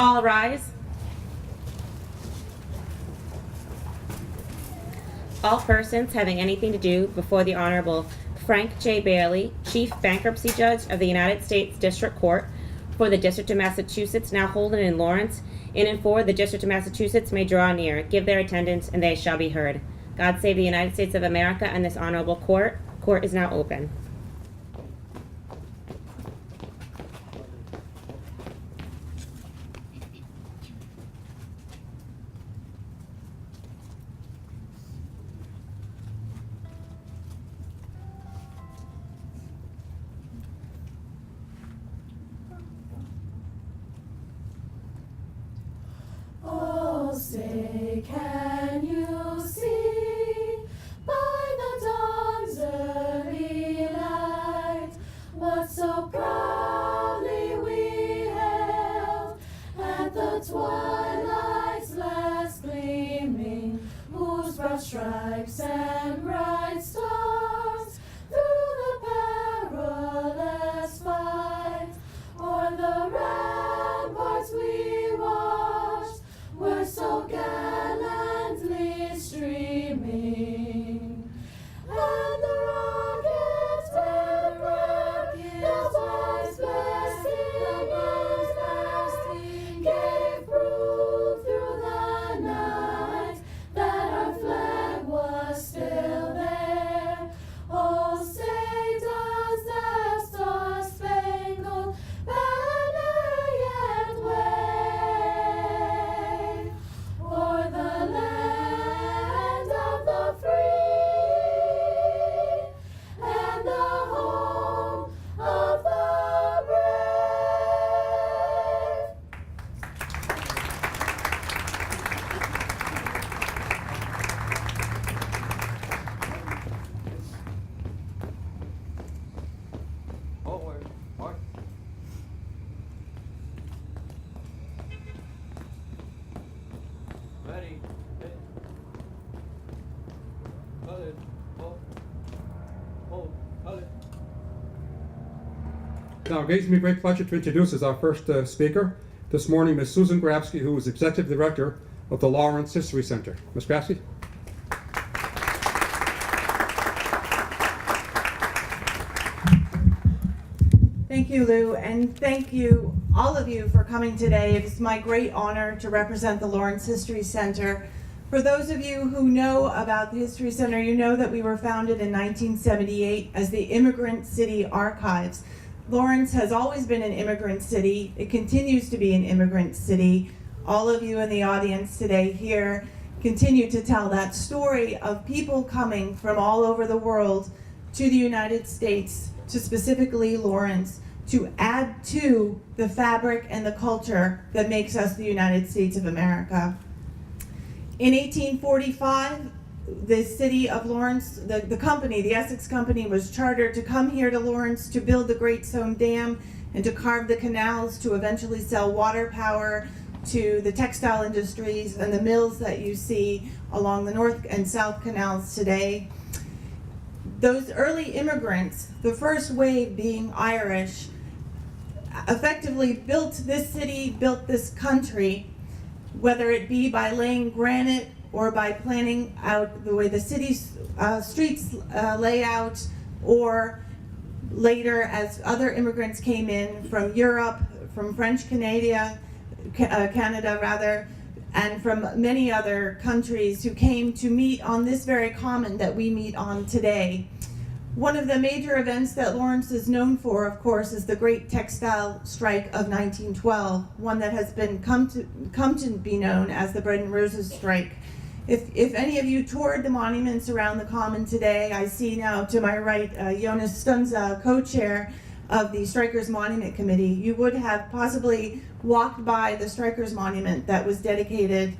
All rise. All persons having anything to do before the Honorable Frank J. Bailey, Chief Bankruptcy Judge of the United States District Court for the District of Massachusetts, now holding in Lawrence, in and for the District of Massachusetts, may draw near, give their attendance, and they shall be heard. God save the United States of America and this honorable court. Court is now open. Oh, say, can you see by the dawn's early light what so proudly we hailed at the twilight's last gleaming, whose broad stripes and bright stars through the perilous fight o'er the ramparts we watched were so gallantly streaming, and the rockets with the wise blessing gave proof through the night that our flag was still there. Oh, say does that star-spangled banner yet wave o'er the land of the free and the home of the brave? Forward, march. Ready, hit. Colored, hold, colored. Now, it gives me great pleasure to introduce as our first speaker this morning Ms. Susan Grabsky, who is Executive Director of the Lawrence History Center. Ms. Grabsky? Thank you, Lou, and thank you, all of you, for coming today. It's my great honor to represent the Lawrence History Center. For those of you who know about the History Center, you know that we were founded in 1978 as the Immigrant City Archives. Lawrence has always been an immigrant city. It continues to be an immigrant city. All of you in the audience today here continue to tell that story of people coming from all over the world to the United States, to specifically Lawrence, to add to the fabric and the culture that makes us the United States of America. In 1845, the city of Lawrence, the company, the Essex Company, was chartered to come here to Lawrence to build the Great Stone Dam and to carve the canals to eventually sell water power to the textile industries and the mills that you see along the North and South Canals today. Those early immigrants, the first wave being Irish, effectively built this city, built this country, whether it be by laying granite or by planning out the way the city's streets lay out, or later as other immigrants came in from Europe, from French Canada, and from many other countries who came to meet on this very common that we meet on today. One of the major events that Lawrence is known for, of course, is the Great Textile Strike of 1912, one that has been come to be known as the Bread and Roses Strike. If any of you toured the monuments around the Common today, I see now to my right Jonas Stunza, co-chair of the Strikers Monument Committee, you would have possibly walked by the Strikers Monument that was dedicated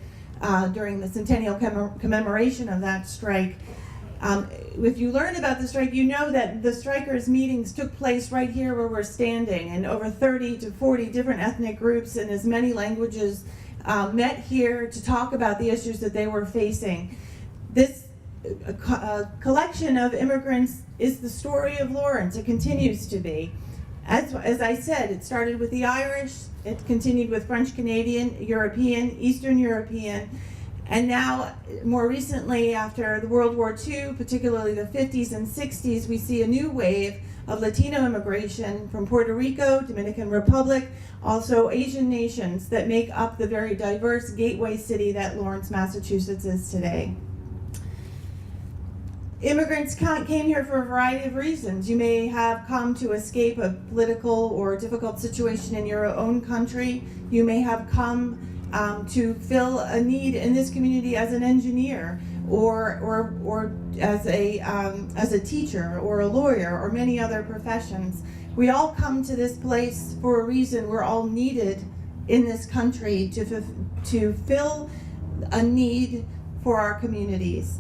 during the centennial commemoration of that strike. If you learn about the strike, you know that the strikers' meetings took place right here where we're standing, and over 30 to 40 different ethnic groups in as many languages met here to talk about the issues that they were facing. This collection of immigrants is the story of Lawrence. It continues to be. As I said, it started with the Irish, it continued with French Canadian, European, Eastern European, and now, more recently, after the World War II, particularly the 50s and 60s, we see a new wave of Latino immigration from Puerto Rico, Dominican Republic, also Asian nations that make up the very diverse gateway city that Lawrence, Massachusetts is today. Immigrants came here for a variety of reasons. You may have come to escape a political or difficult situation in your own country. You may have come to fill a need in this community as an engineer or as a teacher or a lawyer or many other professions. We all come to this place for a reason. We're all needed in this country to fill a need for our communities.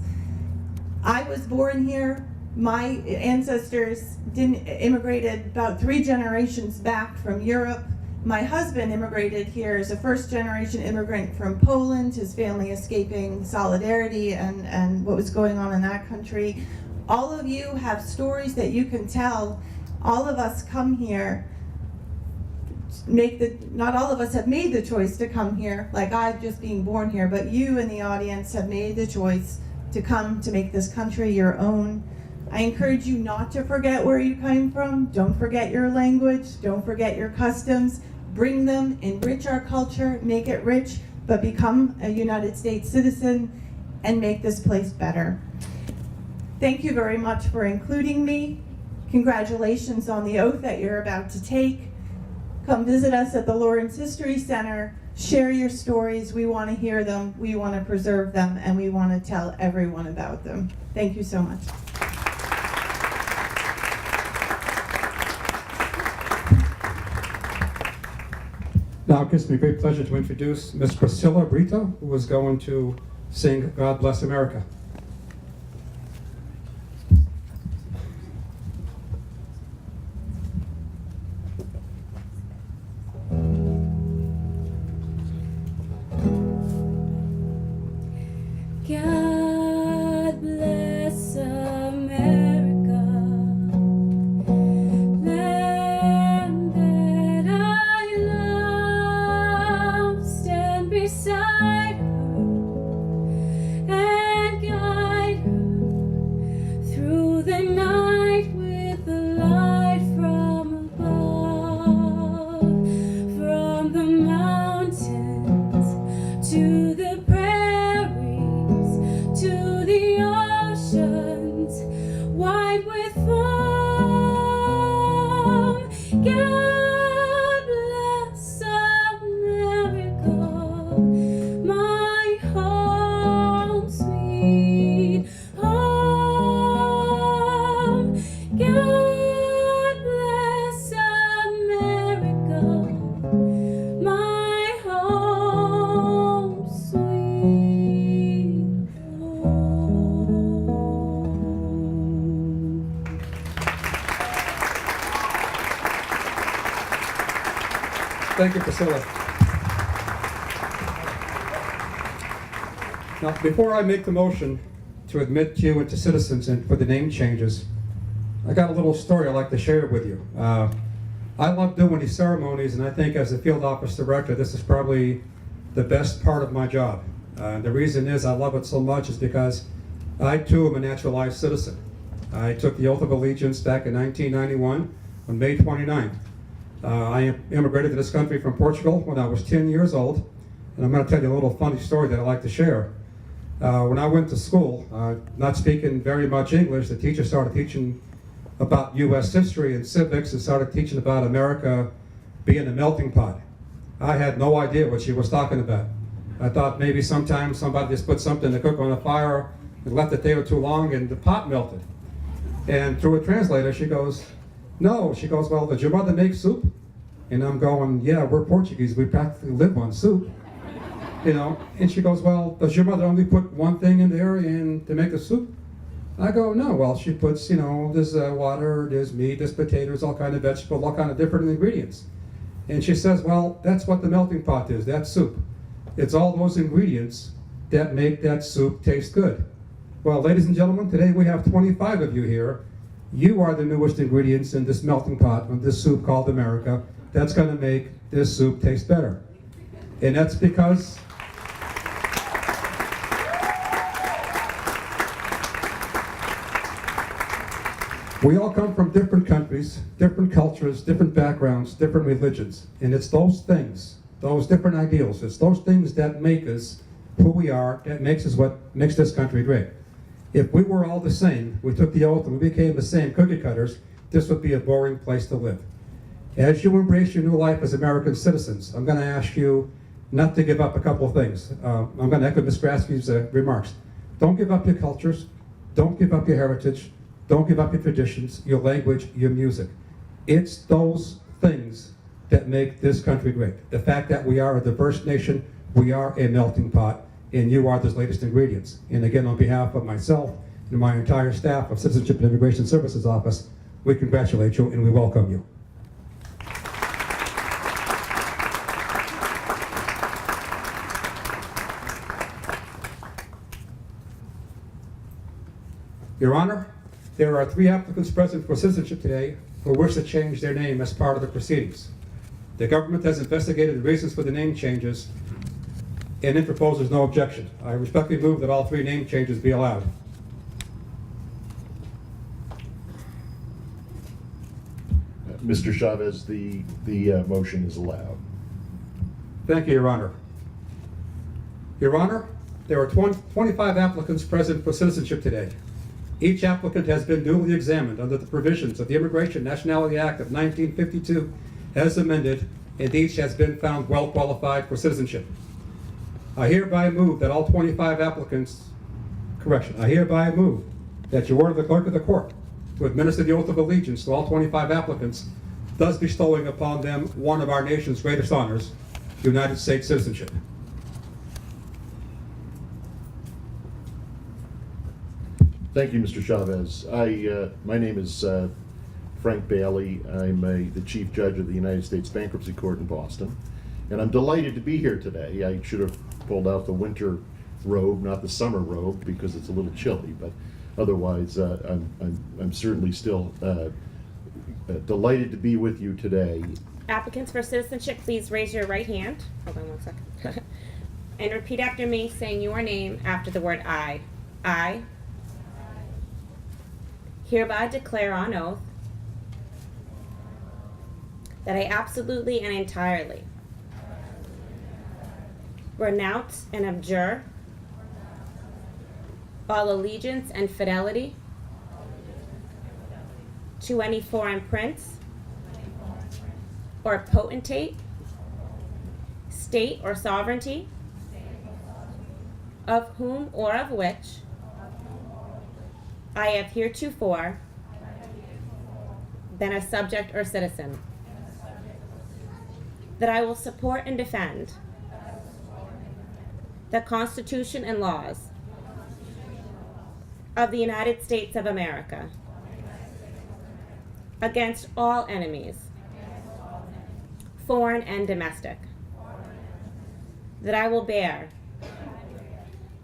I was born here. My ancestors immigrated about 3 generations back from Europe. My husband immigrated here as a first-generation immigrant from Poland, his family escaping Solidarity and what was going on in that country. All of you have stories that you can tell. All of us come here, not all of us have made the choice to come here, like I just being born here, but you in the audience have made the choice to come to make this country your own. I encourage you not to forget where you came from. Don't forget your language. Don't forget your customs. Bring them, enrich our culture, make it rich, but become a United States citizen and make this place better. Thank you very much for including me. Congratulations on the oath that you're about to take. Come visit us at the Lawrence History Center. Share your stories. We want to hear them, we want to preserve them, and we want to tell everyone about them. Thank you so much. Now it gives me great pleasure to introduce Miss Priscilla Brito, who is going to sing God Bless America. God bless America, land that I love. Stand beside her and guide her through the night with the light from above, from the mountains to the to the oceans, wide with foam. God bless America, my home, sweet home. God bless America, my home, sweet. Thank you, Priscilla. Now, before I make the motion to admit you into citizens and for the name changes, I got a little story I'd like to share with you. I love doing these ceremonies, and I think as a field office director, this is probably the best part of my job. The reason is I love it so much is because I too am a naturalized citizen. I took the oath of allegiance back in 1991 on May 29th. I immigrated to this country from Portugal when I was 10 years old, and I'm going to tell you a little funny story that I'd like to share. When I went to school, not speaking very much English, the teacher started teaching about U.S. history and civics and started teaching about America being a melting pot. I had no idea what she was talking about. I thought maybe sometimes somebody just put something to cook on a fire and left it there too long and the pot melted. And through a translator, she goes, no, she goes, well, did your mother make soup? And I'm going, yeah, we're Portuguese, we practically live on soup. You know, and she goes, well, does your mother only put one thing in there and to make the soup? I go, no, well, she puts, you know, there's water, there's meat, there's potatoes, all kind of vegetables, all kind of different ingredients. And she says, well, that's what the melting pot is, that's soup. It's all those ingredients that make that soup taste good. Well, ladies and gentlemen, today we have 25 of you here You are the newest ingredients in this melting pot, in this soup called America, that's going to make this soup taste better. And that's because we all come from different countries, different cultures, different backgrounds, different religions. And it's those things, those different ideals, it's those things that make us who we are, that makes us what makes this country great. If we were all the same, we took the oath and we became the same cookie cutters, this would be a boring place to live. As you embrace your new life as American citizens, I'm going to ask you not to give up a couple of things. I'm going to echo Ms. Graske's remarks. Don't give up your cultures. Don't give up your heritage. Don't give up your traditions, your language, your music. It's those things that make this country great. The fact that we are a diverse nation, we are a melting pot, and you are those latest ingredients. And again, on behalf of myself and my entire staff of Citizenship and Immigration Services Office, we congratulate you and we welcome you. Your Honor, there are 3 applicants present for citizenship today who wish to change their name as part of the proceedings. The government has investigated the reasons for the name changes and it proposes no objection. I respectfully move that all 3 name changes be allowed. Mr. Chavez, the motion is allowed. Thank you, Your Honor. Your Honor, there are 25 applicants present for citizenship today. Each applicant has been duly examined under the provisions of the Immigration and Nationality Act of 1952 as amended, and each has been found well qualified for citizenship. I hereby move that all 25 applicants, I hereby move that you order the clerk of the court to administer the oath of allegiance to all 25 applicants, thus bestowing upon them one of our nation's greatest honors, United States citizenship. Thank you, Mr. Chavez. My name is Frank Bailey. I'm the Chief Judge of the United States Bankruptcy Court in Boston, and I'm delighted to be here today. I should have pulled out the winter robe, not the summer robe, because it's a little chilly, but otherwise I'm certainly still delighted to be with you today. Applicants for citizenship, please raise your right hand. Hold on 1 second. And repeat after me, saying your name after the word I. I hereby declare on oath that I absolutely and entirely renounce and abjure all allegiance and fidelity to any foreign prince or potentate, state or sovereignty, of whom or of which I have heretofore been a subject or citizen, that I will support and defend the Constitution and laws of the United States of America against all enemies, foreign and domestic, that I will bear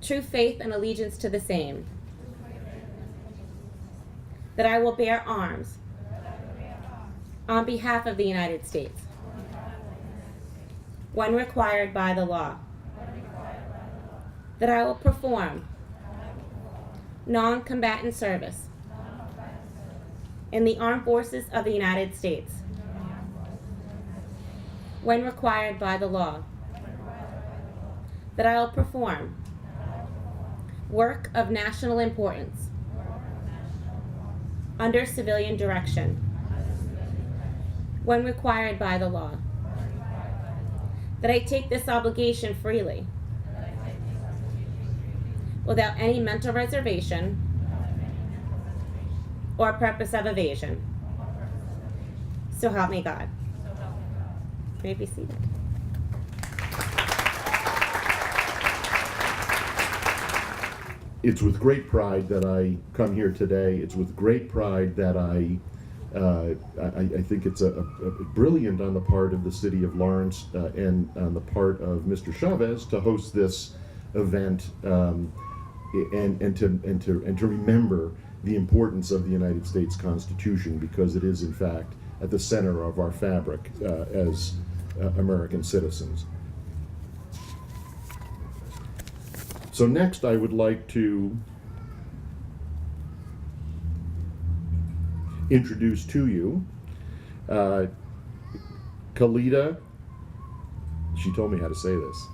true faith and allegiance to the same, that I will bear arms on behalf of the United States when required by the law, that I will perform non-combatant service in the armed forces of the United States when required by the law, that I will perform work of national importance under civilian direction when required by the law, that I take this obligation freely without any mental reservation or purpose of evasion. So help me God. You may be seated. It's with great pride that I come here today. It's with great pride that I think it's a brilliant on the part of the city of Lawrence and on the part of Mr. Chavez to host this event and to remember the importance of the United States Constitution, because it is, in fact, at the center of our fabric as American citizens. So next, I would like to introduce to you Khalida, she told me how to say this,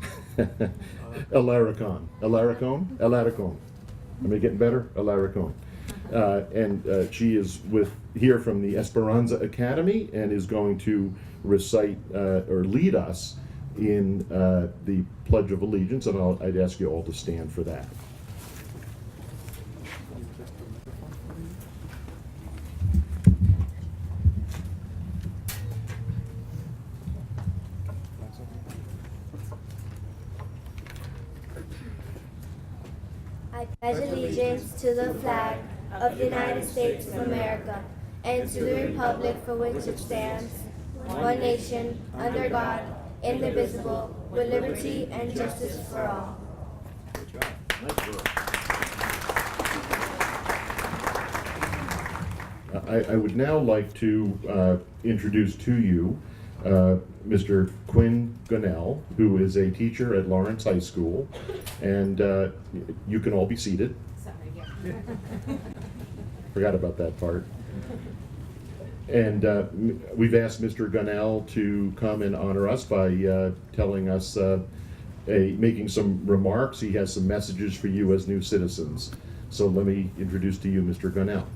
Alaricon. Alaricon. Am I getting better? Alaricon. And she is here from the Esperanza Academy and is going to recite or lead us in the Pledge of Allegiance, and I'd ask you all to stand for that. I pledge allegiance to the flag of the United States of America and to the republic for which it stands, one nation, under God, indivisible, with liberty and justice for all. Nice work. I would now like to introduce to you Mr. Quinn Gunnell, who is a teacher at Lawrence High School, and you can all be seated. Forgot about that part. And we've asked Mr. Gunnell to come and honor us by telling us, making some remarks. He has some messages for you as new citizens. So let me introduce to you Mr. Gunnell.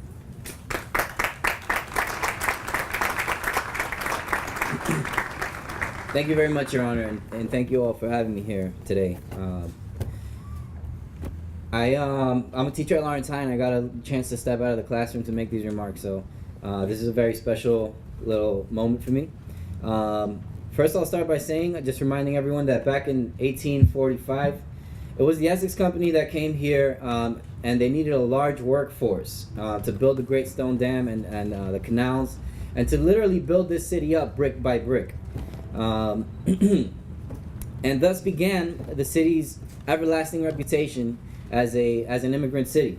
Thank you very much, Your Honor, and thank you all for having me here today. I'm a teacher at Lawrence High, and I got a chance to step out of the classroom to make these remarks, so this is a very special little moment for me. First, I'll start by saying, just reminding everyone that back in 1845, it was the Essex Company that came here, and they needed a large workforce to build the Great Stone Dam and the canals, and to literally build this city up brick by brick. And thus began the city's everlasting reputation as an immigrant city.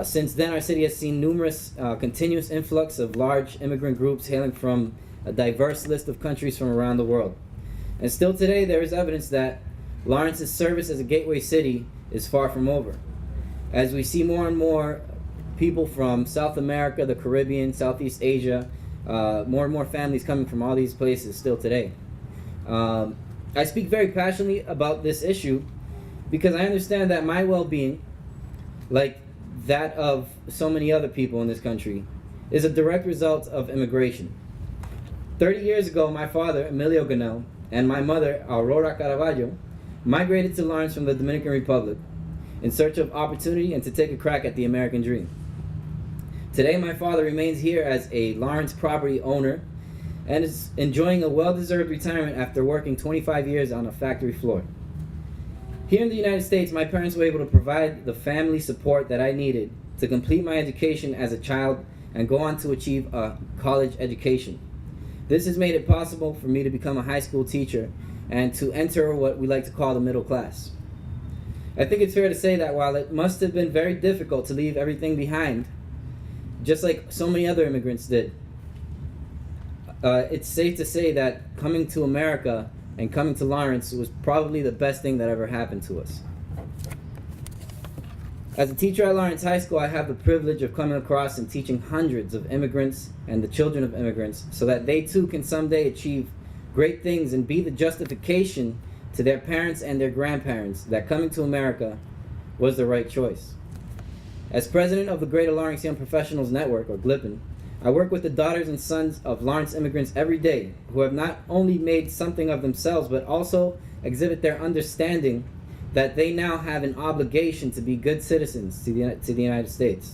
Since then, our city has seen numerous continuous influx of large immigrant groups hailing from a diverse list of countries from around the world. And still today, there is evidence that Lawrence's service as a gateway city is far from over, as we see more and more people from South America, the Caribbean, Southeast Asia, more and more families coming from all these places still today. I speak very passionately about this issue because I understand that my well-being, like that of so many other people in this country, is a direct result of immigration. 30 years ago, my father, Emilio Gunnell, and my mother, Aurora Caraballo, migrated to Lawrence from the Dominican Republic in search of opportunity and to take a crack at the American dream. Today, my father remains here as a Lawrence property owner and is enjoying a well-deserved retirement after working 25 years on a factory floor. Here in the United States, my parents were able to provide the family support that I needed to complete my education as a child and go on to achieve a college education. This has made it possible for me to become a high school teacher and to enter what we like to call the middle class. I think it's fair to say that while it must have been very difficult to leave everything behind, just like so many other immigrants did, it's safe to say that coming to America and coming to Lawrence was probably the best thing that ever happened to us. As a teacher at Lawrence High School, I have the privilege of coming across and teaching hundreds of immigrants and the children of immigrants so that they too can someday achieve great things and be the justification to their parents and their grandparents that coming to America was the right choice. As president of the Greater Lawrence Young Professionals Network, or GLIPN, I work with the daughters and sons of Lawrence immigrants every day who have not only made something of themselves, but also exhibit their understanding that they now have an obligation to be good citizens to the United States.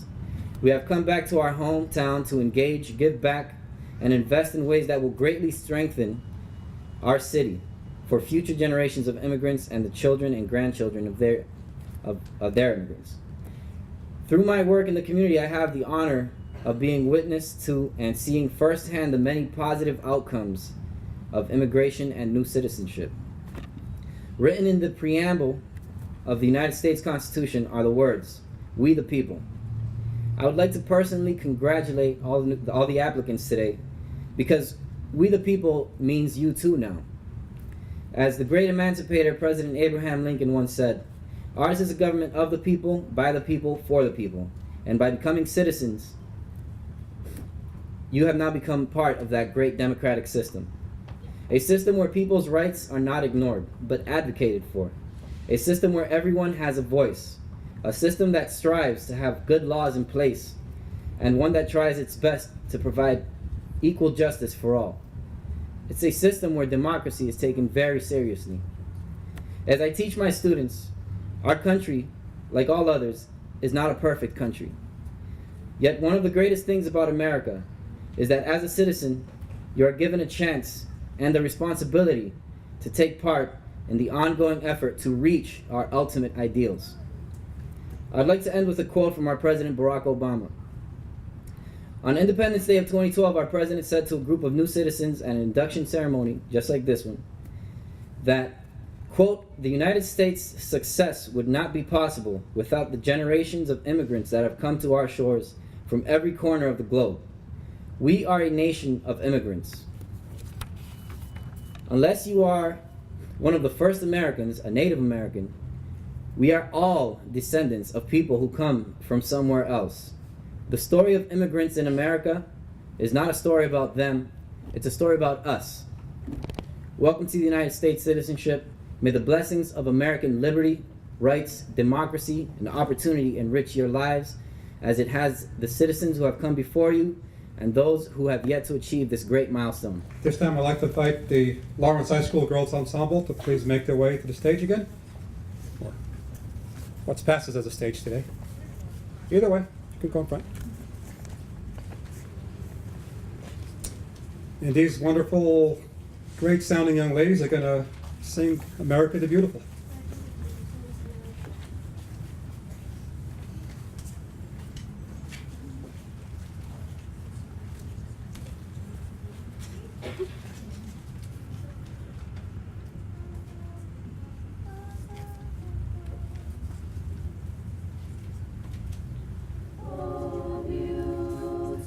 We have come back to our hometown to engage, give back, and invest in ways that will greatly strengthen our city for future generations of immigrants and the children and grandchildren of their immigrants. Through my work in the community, I have the honor of being witness to and seeing firsthand the many positive outcomes of immigration and new citizenship. Written in the preamble of the United States Constitution are the words, "We the people." I would like to personally congratulate all the applicants today, because we the people means you too now. As the great emancipator President Abraham Lincoln once said, ours is a government of the people, by the people, for the people. And by becoming citizens, you have now become part of that great democratic system. A system where people's rights are not ignored, but advocated for. A system where everyone has a voice. A system that strives to have good laws in place, and one that tries its best to provide equal justice for all. It's a system where democracy is taken very seriously. As I teach my students, our country, like all others, is not a perfect country. Yet one of the greatest things about America is that as a citizen, you are given a chance and the responsibility to take part in the ongoing effort to reach our ultimate ideals. I'd like to end with a quote from our President Barack Obama. On Independence Day of 2012, our president said to a group of new citizens at an induction ceremony, just like this one, that, quote, the United States' success would not be possible without the generations of immigrants that have come to our shores from every corner of the globe. We are a nation of immigrants. Unless you are one of the first Americans, a Native American, we are all descendants of people who come from somewhere else. The story of immigrants in America is not a story about them, it's a story about us. Welcome to the United States citizenship. May the blessings of American liberty, rights, democracy, and opportunity enrich your lives as it has the citizens who have come before you and those who have yet to achieve this great milestone. This time I'd like to invite the Lawrence High School Girls Ensemble to please make their way to the stage again. Or what's passes as a stage today. Either way, you can go in front. And these wonderful, great sounding young ladies are going to sing America the Beautiful. Oh, beautiful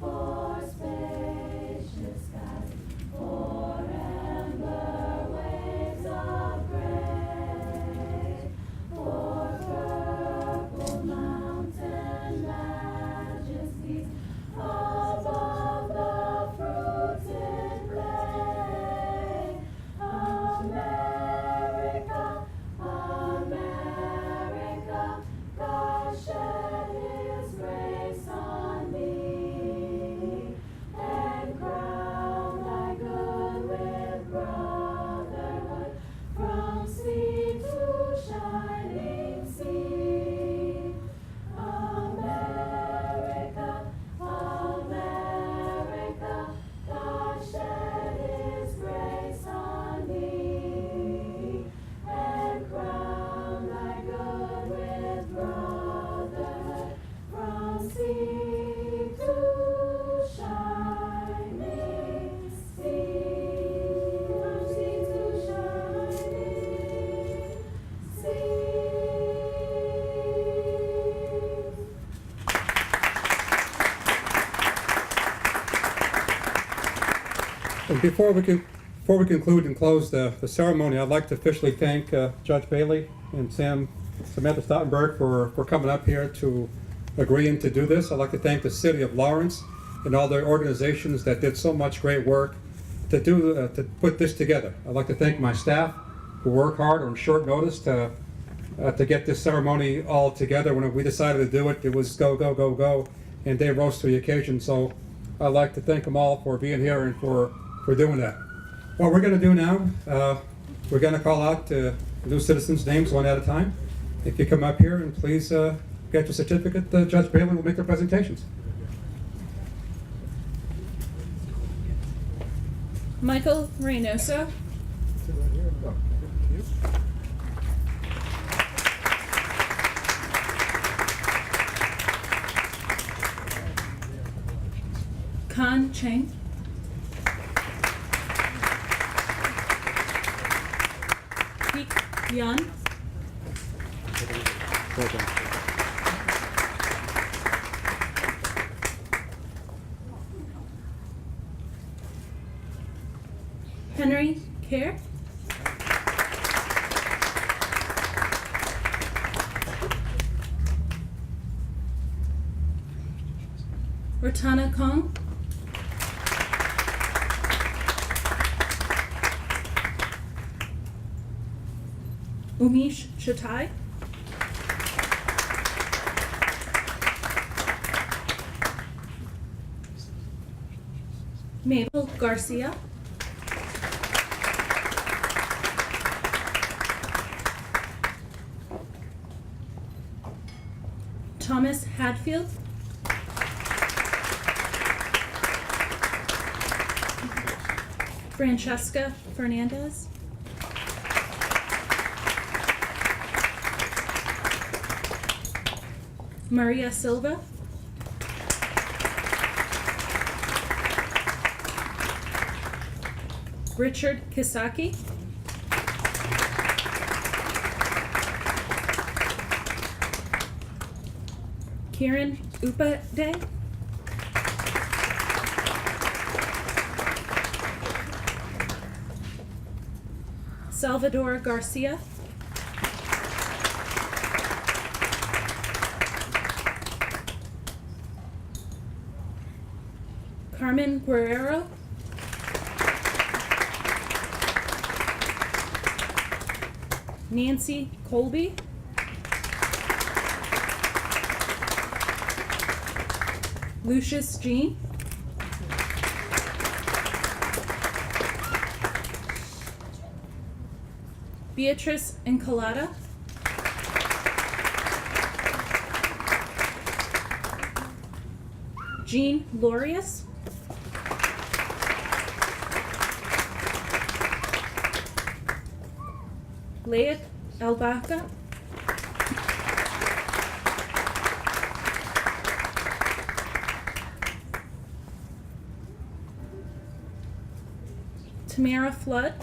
for spacious skies, for amber waves of gray, for purple mountain majesties above the fruited plain. America, America, God shed His grace on thee, and crown thy good with brotherhood, from sea to shining sea. America, America, God shed His grace on thee, and crown thy good with brotherhood, from sea to shining sea. From sea to shining sea. And before we conclude and close the ceremony, I'd like to officially thank Judge Bailey and Samantha Stottenberg for coming up here to agreeing to do this. I'd like to thank the City of Lawrence and all their organizations that did so much great work to put this together. I'd like to thank my staff who work hard on short notice to get this ceremony all together. When we decided to do it, it was go, go, go, go, and they rose to the occasion. So I'd like to thank them all for being here and for doing that. What we're going to do now, we're going to call out new citizens' names one at a time. If you come up here and please get your certificate, Judge Bailey will make their presentations. Michael Reynoso. Kan Cheng. Peek Yan. Henry Kerr. Ratana Kong. Umesh Chatai. Mabel Garcia. Thomas Hadfield. Francesca Fernandez. Maria Silva. Richard Kisaki. Kieran Upade. Salvador Garcia. Carmen Guerrero. Nancy Colby. Lucius Jean. Beatrice Encolada. Jean Lorius. Leah Albaca. Tamara Flood.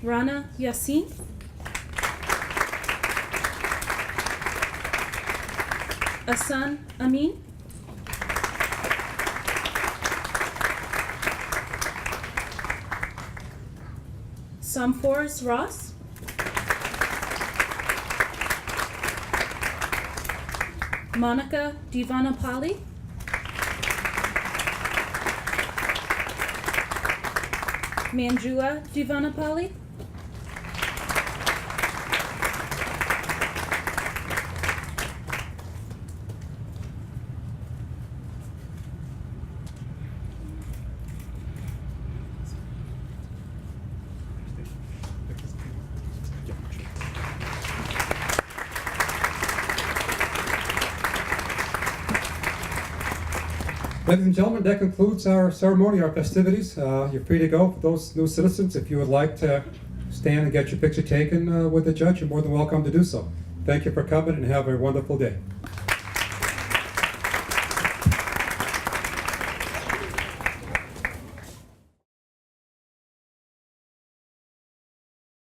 Rana Yassin. Asan Amin. Somfors Ross. Monica Divanapalli. Manjula Divanapalli. Ladies and gentlemen, that concludes our ceremony, our festivities. You're free to go. For those new citizens, if you would like to stand and get your picture taken with the judge, you're more than welcome to do so. Thank you for coming and have a wonderful day.